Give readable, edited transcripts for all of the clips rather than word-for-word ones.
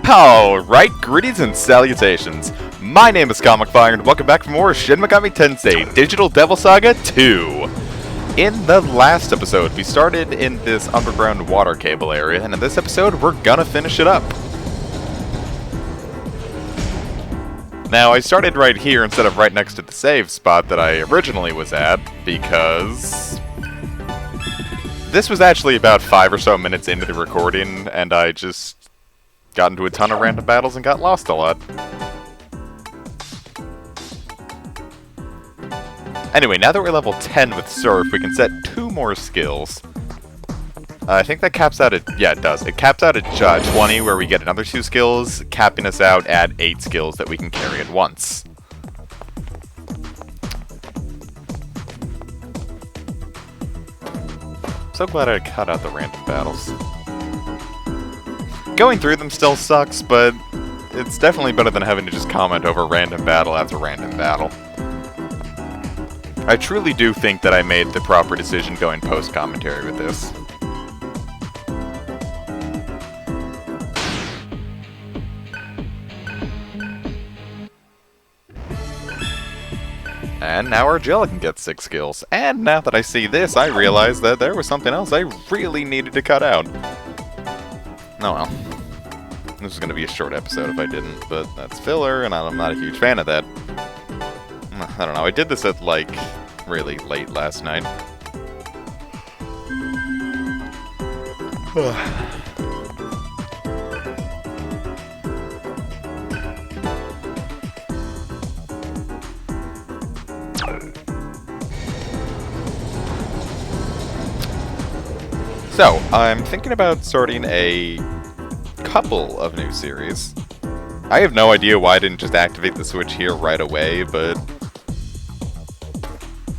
Alright, greetings and salutations. My name is Comic Fire, and welcome back for more Shin Megami Tensei Digital Devil Saga 2. In the last episode, we started in this underground water cable area, and in this episode, we're gonna finish it up. Now, I started right here instead of right next to the save spot that I originally was at, because this was actually about 5 or so minutes into the recording, and I just got into a ton of random battles and got lost a lot. Anyway, now that we're level 10 with Surf, we can set 2 more skills. I think that caps out at... yeah, it does. It caps out at 20, where we get another 2 skills, capping us out at 8 skills that we can carry at once. So glad I cut out the random battles. Going through them still sucks, but it's definitely better than having to just comment over random battle after random battle. I truly do think that I made the proper decision going post-commentary with this. And now Argella can get 6 skills. And now that I see this, I realize that there was something else I really needed to cut out. Oh well. This is going to be a short episode if I didn't, but that's filler, and I'm not a huge fan of that. I don't know, I did this at, like, really late last night. So, I'm thinking about starting a couple of new series. I have no idea why I didn't just activate the switch here right away, but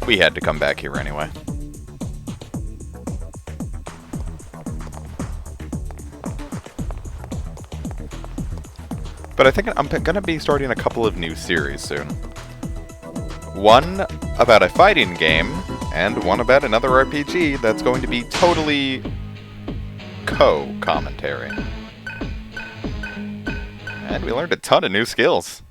we had to come back here anyway. But I think I'm going to be starting a couple of new series soon. One about a fighting game, and one about another RPG that's going to be totally co-commentary. And we learned a ton of new skills.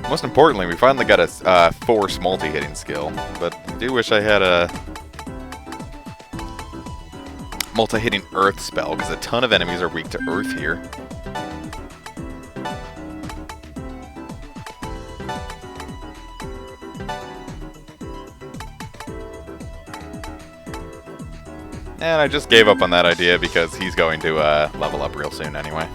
Most importantly, we finally got a force multi-hitting skill, but I do wish I had a multi-hitting earth spell, because a ton of enemies are weak to earth here. And I just gave up on that idea because he's going to level up real soon anyway.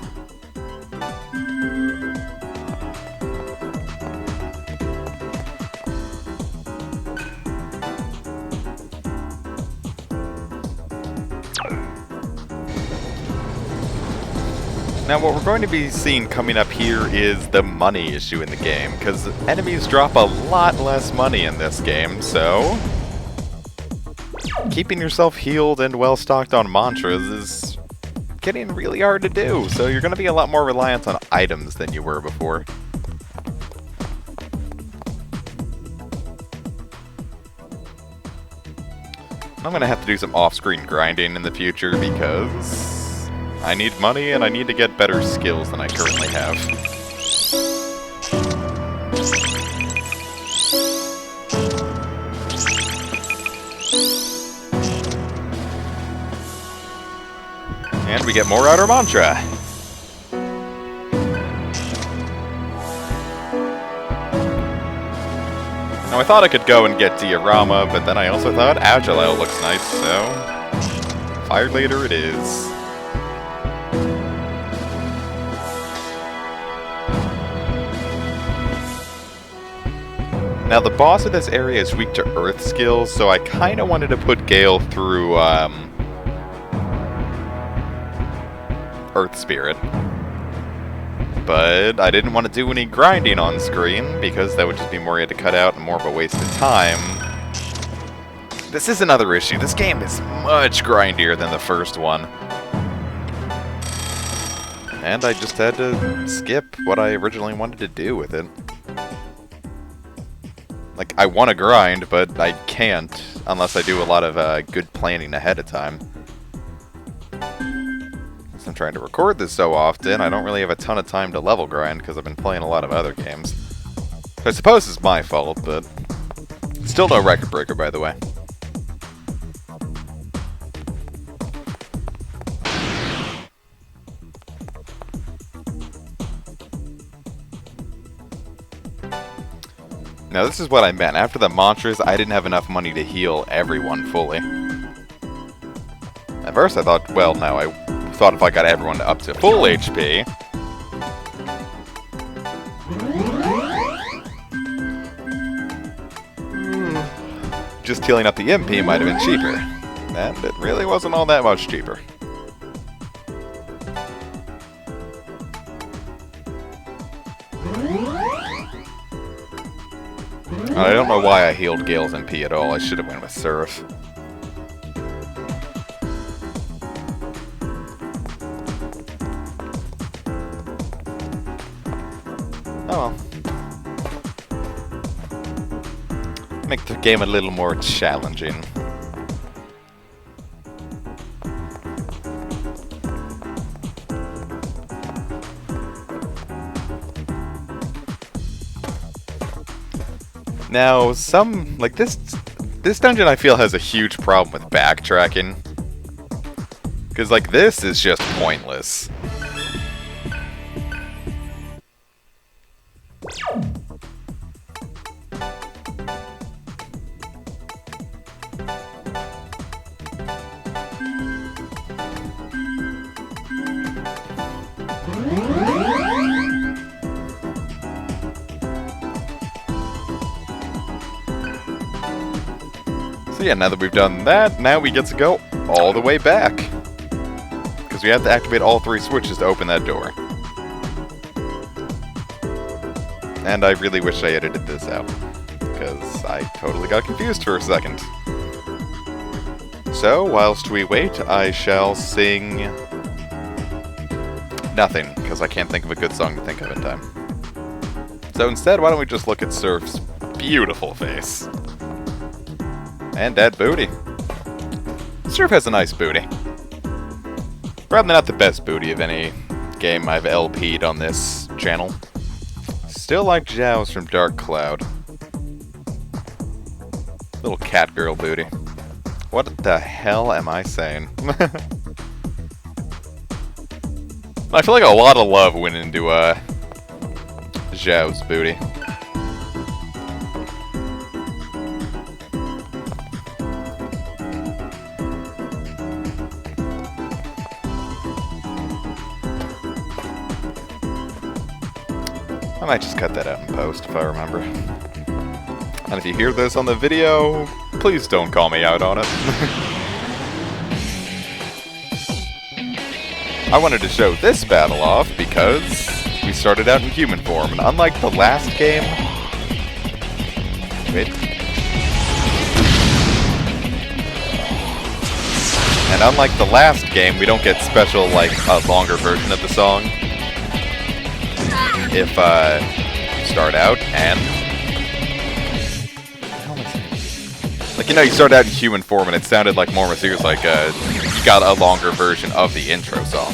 Now what we're going to be seeing coming up here is the money issue in the game, because enemies drop a lot less money in this game, so keeping yourself healed and well-stocked on mantras is getting really hard to do, so you're going to be a lot more reliant on items than you were before. I'm going to have to do some off-screen grinding in the future because I need money and I need to get better skills than I currently have. And we get more outer mantra. Now I thought I could go and get Diorama, but then I also thought Agilel looks nice, so Fire Leader it is. Now the boss of this area is weak to earth skills, so I kinda wanted to put Gale through Earth Spirit. But I didn't want to do any grinding on screen, because that would just be more you had to cut out and more of a waste of time. This is another issue. This game is much grindier than the first one. And I just had to skip what I originally wanted to do with it. Like, I want to grind, but I can't unless I do a lot of good planning ahead of time. trying to record this so often, I don't really have a ton of time to level grind because I've been playing a lot of other games. So I suppose it's my fault, but still no record breaker, by the way. Now this is what I meant. After the mantras, I didn't have enough money to heal everyone fully. At first I thought, well, no, I thought if I got everyone up to full HP, just healing up the MP might have been cheaper. And it really wasn't all that much cheaper. I don't know why I healed Gale's MP at all. I should have went with Surf. Oh well. Make the game a little more challenging. Now, this dungeon I feel has a huge problem with backtracking. Because, like, this is just pointless. So yeah, now that we've done that, now we get to go all the way back. Because we have to activate all 3 switches to open that door. And I really wish I edited this out. Because I totally got confused for a second. So, whilst we wait, I shall sing nothing, because I can't think of a good song to think of in time. So instead, why don't we just look at Surf's beautiful face. And that booty. Surf has a nice booty. Probably not the best booty of any game I've LP'd on this channel. Still like Zhao's from Dark Cloud. Little cat girl booty. What the hell am I saying? I feel like a lot of love went into Zhao's booty. I might just cut that out in post if I remember. And if you hear this on the video, please don't call me out on it. I wanted to show this battle off because we started out in human form, and unlike the last game... Wait. And unlike the last game, we don't get special, like, a longer version of the song. If, you start out and... Like, you know, you start out in human form and it sounded like more serious, like, you got a longer version of the intro song.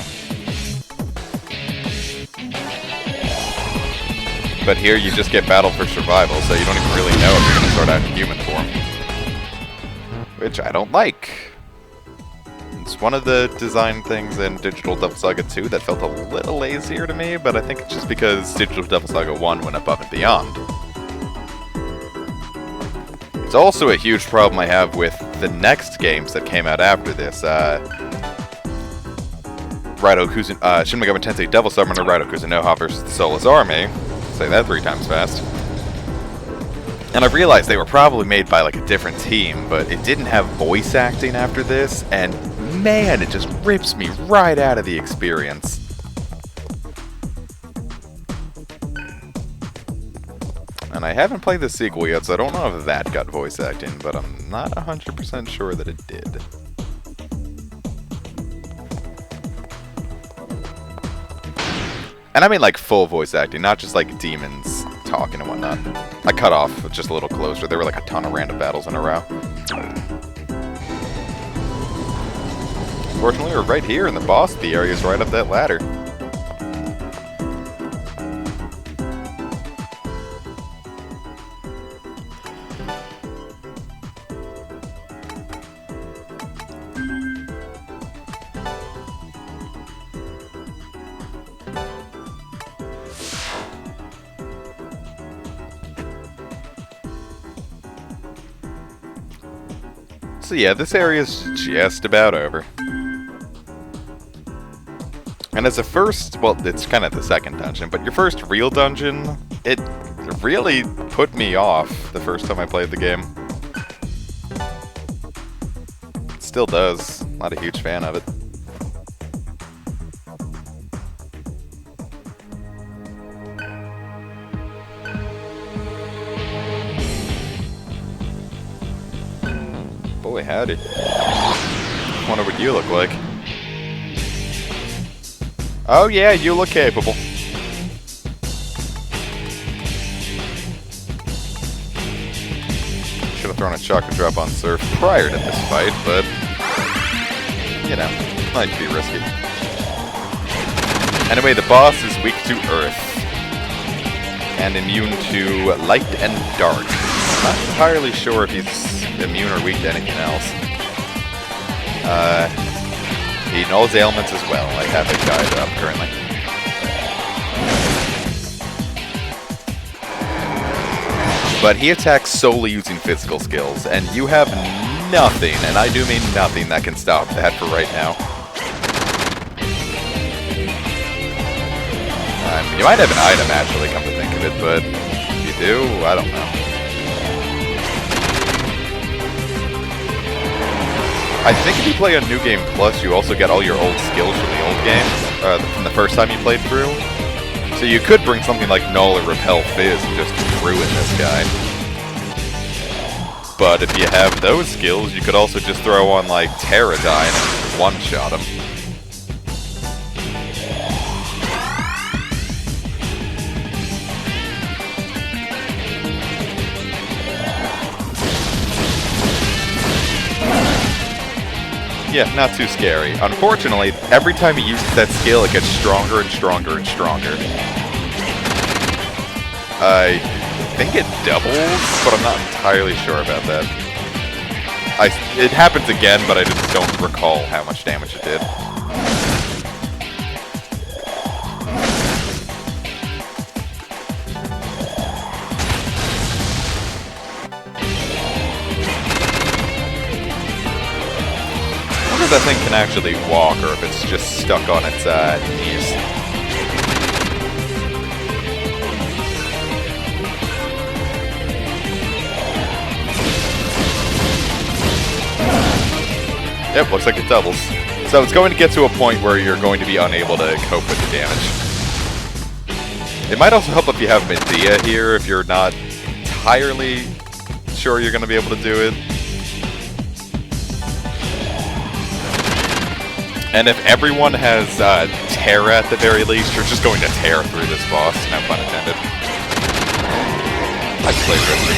But here you just get battle for survival, so you don't even really know if you're going to start out in human form. Which I don't like. It's one of the design things in Digital Devil Saga 2 that felt a little lazier to me, but I think it's just because Digital Devil Saga 1 went above and beyond. It's also a huge problem I have with the next games that came out after this. Shin Megami Tensei Devil Summoner Raito Kuzunoha vs. the Soulless Army. Say that 3 times fast. And I realized they were probably made by like a different team, but it didn't have voice acting after this, and man, it just rips me right out of the experience. And I haven't played the sequel yet, so I don't know if that got voice acting, but I'm not 100% sure that it did. And I mean like full voice acting, not just like demons talking and whatnot. I cut off just a little closer. There were like a ton of random battles in a row. unfortunately, we're right here in the boss. The area is right up that ladder. So yeah, this area is just about over. And as a first, well, it's kind of the second dungeon, but your first real dungeon, it really put me off the first time I played the game. It still does. Not a huge fan of it. Boy, howdy. Wonder what you look like. Oh yeah, you look capable. Should have thrown a chocolate drop on Surf prior to this fight, but you know, might be risky. Anyway, the boss is weak to Earth and immune to light and dark. Not entirely sure if he's immune or weak to anything else. He knows ailments as well. I have it guide up currently. But he attacks solely using physical skills, and you have nothing, and I do mean nothing, that can stop that for right now. You might have an item actually, come to think of it, but if you do, I don't know. I think if you play on New Game Plus, you also get all your old skills from the old game, from the first time you played through. So you could bring something like Null or Repel Fizz and just ruin this guy. But if you have those skills, you could also just throw on like Pterodine and one-shot him. Yeah, not too scary. Unfortunately, every time he uses that skill, it gets stronger and stronger and stronger. I think it doubles, but I'm not entirely sure about that. It happens again, but I just don't recall how much damage it did. If that thing can actually walk, or if it's just stuck on its knees. Yep, looks like it doubles. So it's going to get to a point where you're going to be unable to cope with the damage. It might also help if you have Medea here, if you're not entirely sure you're going to be able to do it. And if everyone has Terra at the very least, you're just going to tear through this boss, no pun intended. I played risky.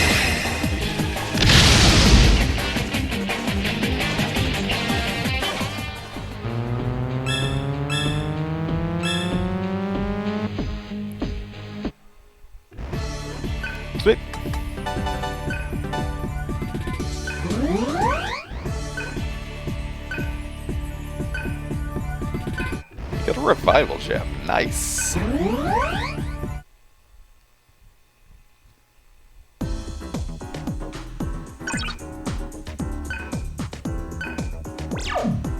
Sweet. Got a revival gem. Nice.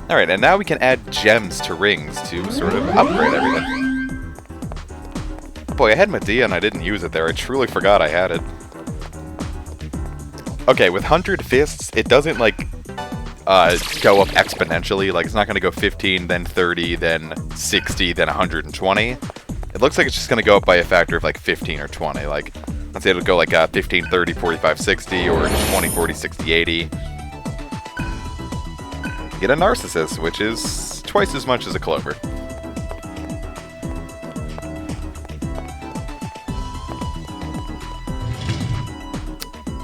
Alright, and now we can add gems to rings to sort of upgrade everything. Boy, I had Medea and I didn't use it there. I truly forgot I had it. Okay, with 100 Fists, it doesn't, like, go up exponentially. Like, it's not going to go 15, then 30, then 60, then 120. It looks like it's just going to go up by a factor of, like, 15 or 20. Like, let's say it'll go, like, 15, 30, 45, 60, or 20, 40, 60, 80. You get a Narcissus, which is twice as much as a Clover.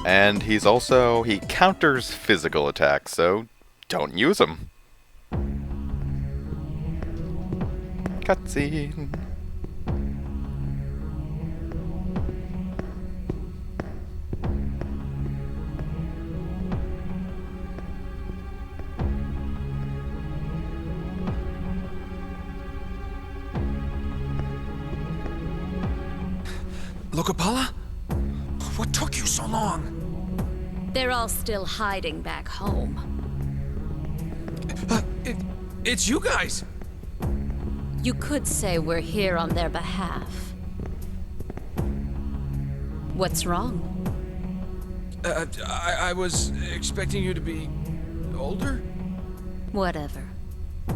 And he's also, he counters physical attacks, so don't use him. Cutscene. Lokapala? What took you so long? They're all still hiding back home. It's you guys! You could say we're here on their behalf. What's wrong? I was expecting you to be older? Whatever.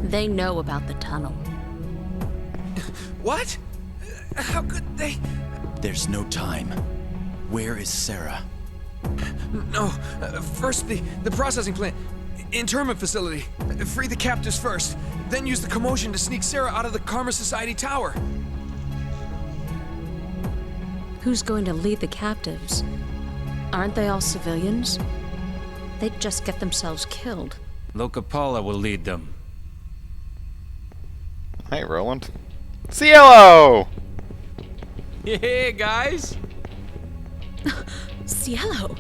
They know about the tunnel. What? How could they? There's no time. Where is Sarah? No, first the processing plant. Internment facility. Free the captives first, then use the commotion to sneak Sarah out of the Karma Society tower. Who's going to lead the captives? Aren't they all civilians? They'd just get themselves killed. Lokapala will lead them. Hey, Roland. Cielo! Hey, guys! Cielo!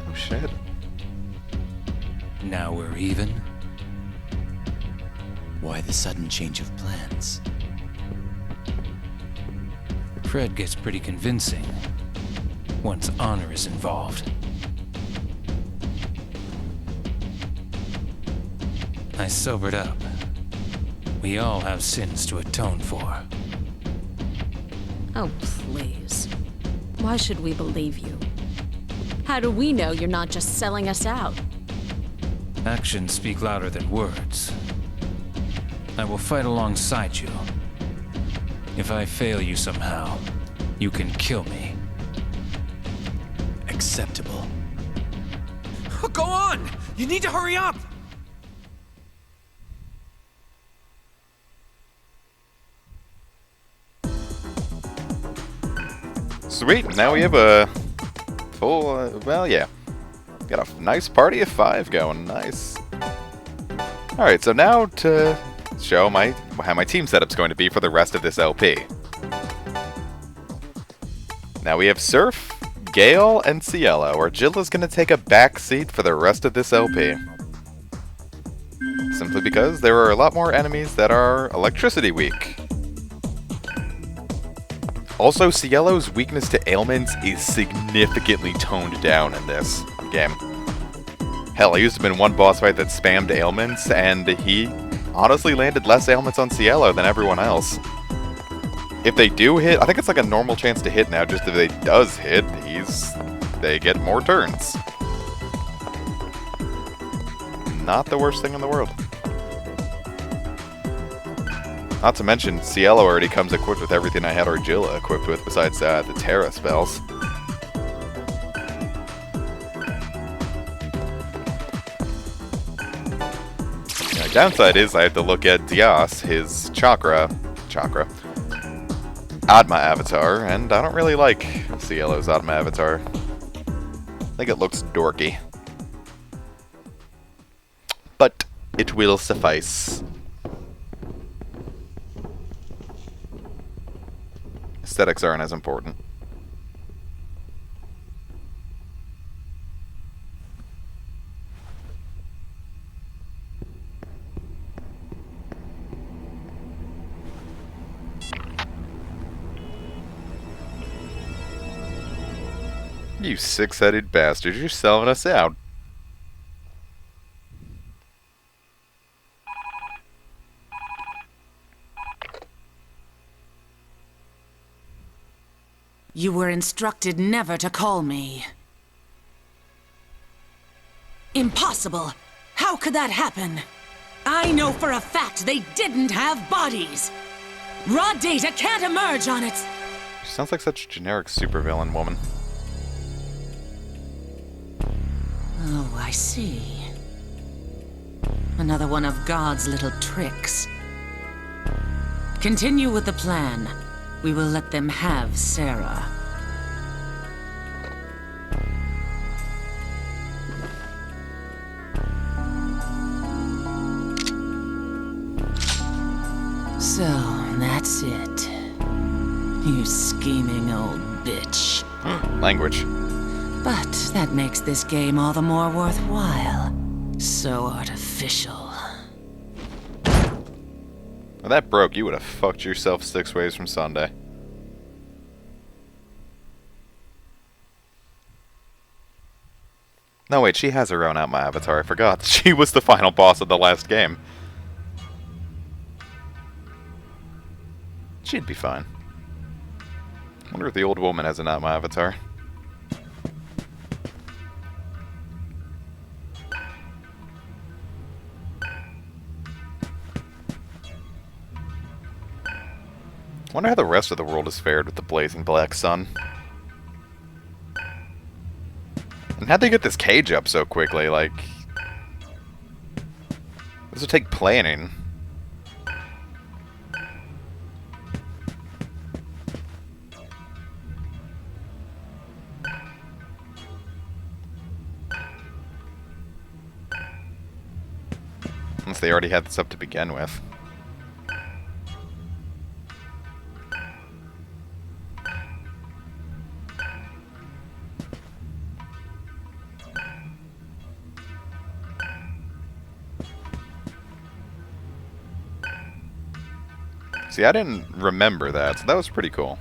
Oh, shit. Now we're even? Why the sudden change of plans? Fred gets pretty convincing once honor is involved. I sobered up. We all have sins to atone for. Oh, please. Why should we believe you? How do we know you're not just selling us out? Actions speak louder than words. I will fight alongside you. If I fail you somehow, you can kill me. Acceptable. Oh, go on! You need to hurry up! Sweet, now we have a full, well, yeah. Got a nice party of 5 going, nice. Alright, so now to show how my team setup's going to be for the rest of this LP. Now we have Surf, Gale, and Cielo, where Jilla's going to take a back seat for the rest of this LP. Simply because there are a lot more enemies that are electricity weak. Also, Cielo's weakness to ailments is significantly toned down in this game. Hell, I used to have been one boss fight that spammed ailments, and he honestly landed less ailments on Cielo than everyone else. If they do hit, I think it's like a normal chance to hit now, just if they does hit, they get more turns. Not the worst thing in the world. Not to mention, Cielo already comes equipped with everything I had Argilla equipped with besides the Terra spells. The downside is I have to look at Dias, his Chakra, Atma avatar, and I don't really like Cielo's Atma avatar. I think it looks dorky. But it will suffice. Aesthetics aren't as important. You six-headed bastard, you're selling us out. You were instructed never to call me. Impossible! How could that happen? I know for a fact they didn't have bodies! Raw data can't emerge on its... She sounds like such a generic supervillain woman. Oh, I see. Another one of God's little tricks. Continue with the plan. We will let them have Sarah. So, that's it. You scheming old bitch. Language. But that makes this game all the more worthwhile. So artificial. If that broke, you would have fucked yourself 6 ways from Sunday. No, wait, she has her own Outma avatar. I forgot. She was the final boss of the last game. She'd be fine. Wonder if the old woman has an Outma avatar. Wonder how the rest of the world has fared with the blazing black sun. And how'd they get this cage up so quickly? Like, this would take planning. Unless they already had this up to begin with. See, I didn't remember that, so that was pretty cool.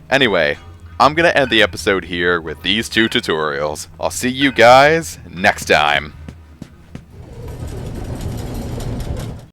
Anyway, I'm gonna end the episode here with these 2 tutorials. I'll see you guys next time.